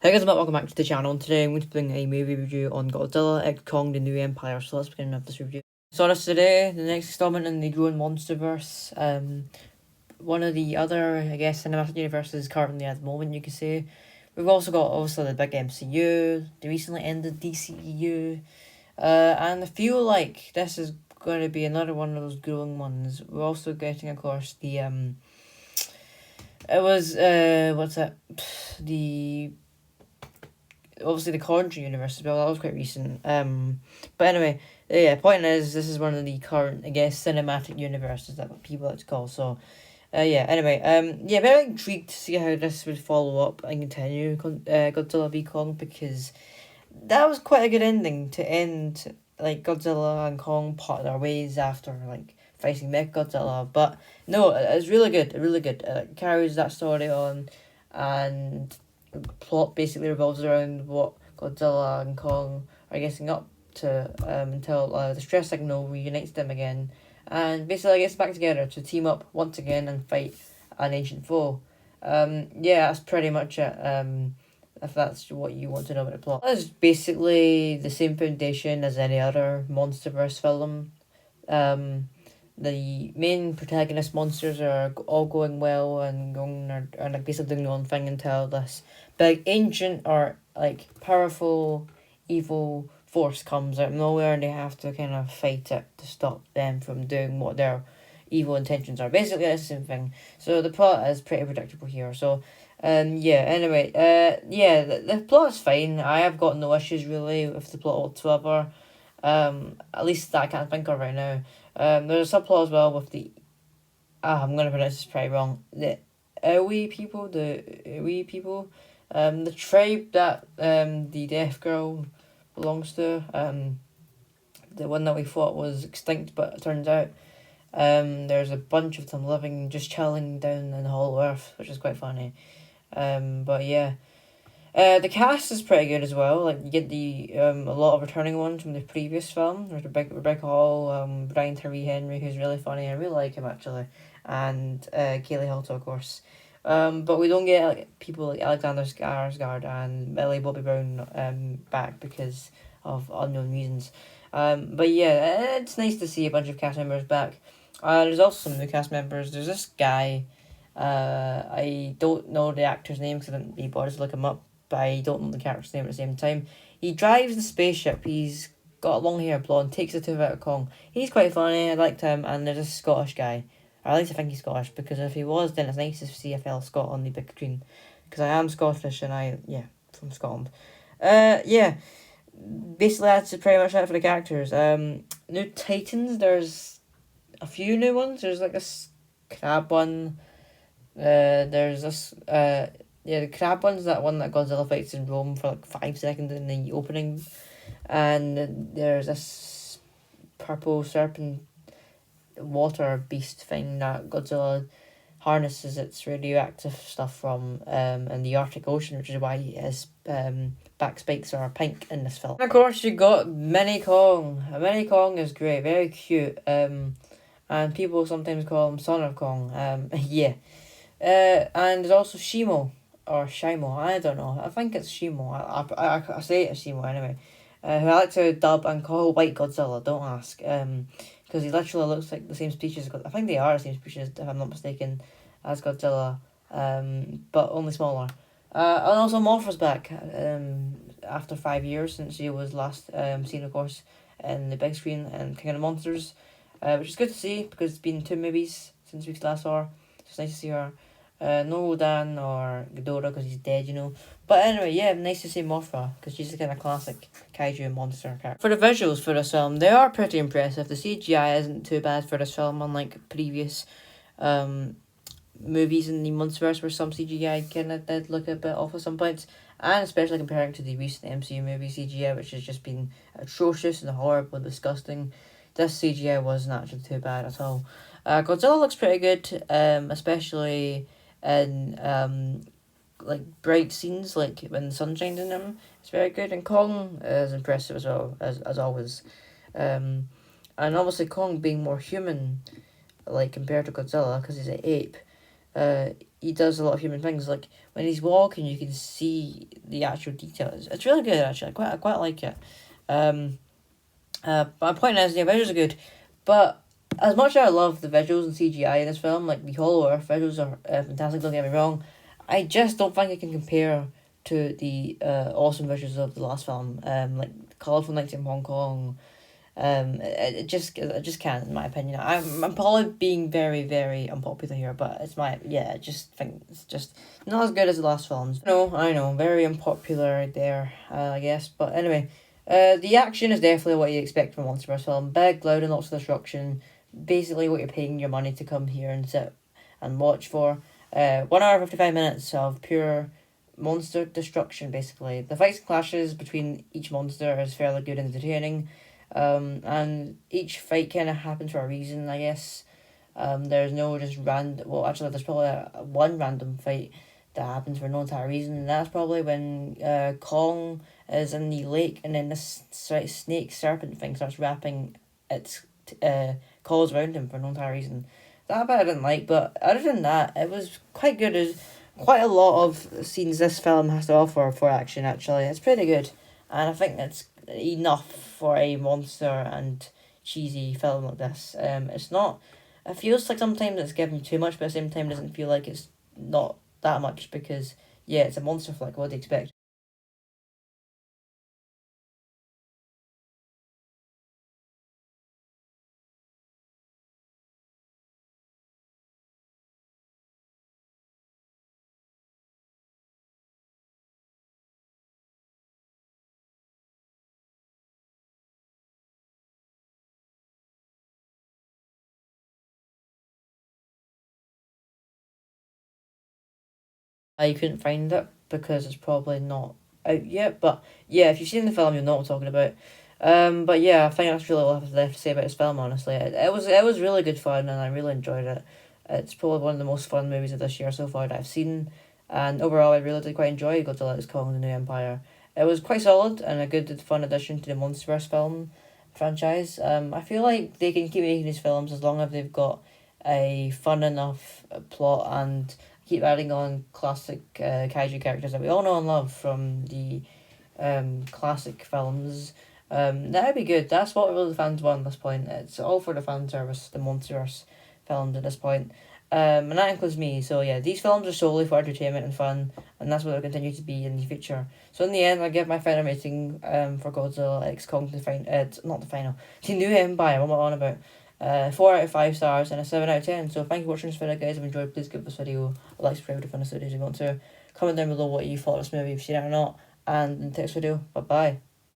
Hey guys, welcome back to the channel, and today I'm going to bring a movie review on Godzilla, X Kong, The New Empire, so let's begin with this review. So this today, the next installment in the growing monsterverse, one of the other, I guess, cinematic universes currently at the moment, you could say. We've also got, obviously, the big MCU, the recently ended DCEU, and I feel like this is going to be another one of those growing ones. We're also getting, of course, the, obviously the Conjuring universe as well. That was quite recent. But anyway, yeah. Point is, this is one of the current, I guess, cinematic universes that people like to call. So, yeah. Anyway, yeah. Very intrigued to see how this would follow up and continue. Godzilla v Kong, because that was quite a good ending to end, like, Godzilla and Kong part their ways after like fighting Godzilla. But no, it's really good. Really good. It carries that story on, and plot basically revolves around what Godzilla and Kong are getting up to until the stress signal reunites them again, and basically gets back together to team up once again and fight an ancient foe. Yeah, that's pretty much it. If that's what you want to know about the plot, it's basically the same foundation as any other MonsterVerse film. The main protagonist monsters are all going well and going are like basically doing their own thing until this big ancient or like powerful evil force comes out of nowhere, and they have to kind of fight it to stop them from doing what their evil intentions are. Basically, it's the same thing. So the plot is pretty predictable here. So yeah, anyway, yeah, the plot is fine. I have got no issues really with the plot whatsoever. At least that I can't think of right now. There's a subplot as well with the I'm gonna pronounce this pretty wrong. The Iwi people, the tribe that the deaf girl belongs to, the one that we thought was extinct, but it turns out there's a bunch of them living, just chilling down in the Hollow Earth, which is quite funny. But yeah. The cast is pretty good as well. Like, you get the a lot of returning ones from the previous film. There's Rebecca Hall, Brian Tyree Henry, who's really funny. I really like him actually, and Kaylee Hilton, of course. But we don't get like people like Alexander Skarsgård and Millie Bobby Brown back because of unknown reasons. But yeah, it's nice to see a bunch of cast members back. There's also some new cast members. There's this guy. I don't know the actor's name because I didn't be bothered to look him up, but I don't know the character's name at the same time. He drives the spaceship. He's got long hair, blonde, takes it to Viet Cong. He's quite funny. I liked him. And there's a Scottish guy. I like to think he's Scottish, because if he was, then it's nice to see a fellow Scot on the big screen. Because I am Scottish and from Scotland. Yeah. Basically, that's pretty much it for the characters. New Titans, there's a few new ones. There's like this crab one. There's this yeah, the crab one's that one that Godzilla fights in Rome for like 5 seconds in the opening, and there's this purple serpent water beast thing that Godzilla harnesses its radioactive stuff from in the Arctic Ocean, which is why his back spikes are pink in this film. And of course, you got Mini Kong. Mini Kong is great, very cute. And people sometimes call him Son of Kong. Yeah. And there's also Shimo, or Shimo, I don't know. I think it's Shimo. I say it's Shimo anyway. Who I like to dub and call White Godzilla, don't ask. Because he literally looks like the same species. I think they are the same species, if I'm not mistaken, as Godzilla. But only smaller. And also Mothra's back. After 5 years since she was last seen, of course, in the big screen and King of the Monsters. Which is good to see, because it's been 2 movies since we last saw her. It's nice to see her. No Rodan or Ghidorah because he's dead, you know. But anyway, yeah, nice to see Mothra because she's a kind of classic kaiju monster character. For the visuals for this film, they are pretty impressive. The CGI isn't too bad for this film, unlike previous movies in the Monsterverse where some CGI kind of did look a bit off at some points. And especially comparing to the recent MCU movie CGI, which has just been atrocious and horrible and disgusting. This CGI wasn't actually too bad at all. Godzilla looks pretty good, especially in like bright scenes, like when the sun shines in them. It's very good, and Kong is impressive as well, as always. And obviously Kong being more human, like compared to Godzilla, because he's an ape. he does a lot of human things. Like when he's walking, you can see the actual details. It's really good actually. I quite like it. Um, but my point is, the visuals are good, but as much as I love the visuals and CGI in this film, like the Hollow Earth visuals are fantastic. Don't get me wrong, I just don't think it can compare to the awesome visuals of the last film. Like Colorful Nights in Hong Kong. It just can't, in my opinion. I'm probably being very very unpopular here, but it's my yeah. I just think it's just not as good as the last films. No, I know, very unpopular there. I guess, but anyway, the action is definitely what you expect from a monster film. Big, loud, and lots of destruction. Basically, what you're paying your money to come here and sit and watch for. 1 hour 55 minutes of pure monster destruction. Basically, the fights and clashes between each monster is fairly good and entertaining. And each fight kind of happens for a reason, I guess. There's no just random. Well, actually, there's probably one random fight that happens for no entire reason, and that's probably when Kong is in the lake, and then this snake serpent thing starts wrapping its claws around him for no entire reason. That bit I didn't like, but other than that, it was quite good. There's quite a lot of scenes this film has to offer for action. Actually, it's pretty good, and I think it's enough for a monster and cheesy film like this. It's not. It feels like sometimes it's giving too much, but at the same time, it doesn't feel like it's not that much because yeah, it's a monster flick. What do you expect? I couldn't find it because it's probably not out yet. But yeah, if you've seen the film, you'll know what I'm talking about. But yeah, I think that's really all I have left to say about this film. Honestly, it was really good fun, and I really enjoyed it. It's probably one of the most fun movies of this year so far that I've seen, and overall, I really did quite enjoy Godzilla X Kong: The New Empire. It was quite solid and a good fun addition to the MonsterVerse film franchise. I feel like they can keep making these films as long as they've got a fun enough plot and keep adding on classic kaiju characters that we all know and love from the classic films. That'd be good. That's what really the fans want at this point. It's all for the fan service, the Monsters films at this point. And that includes me. So yeah, these films are solely for entertainment and fun, and that's what they'll continue to be in the future. So in the end, I give my final rating for Godzilla X Kong the final. It's not the final. The New Empire. What am I on about? 4 out of 5 stars and a 7 out of 10. So thank you for watching this video, guys. If you enjoyed, please give this video a like, subscribe if you want to. If you want to comment down below what you thought of this movie, if you've seen it or not. And in the next video, bye bye.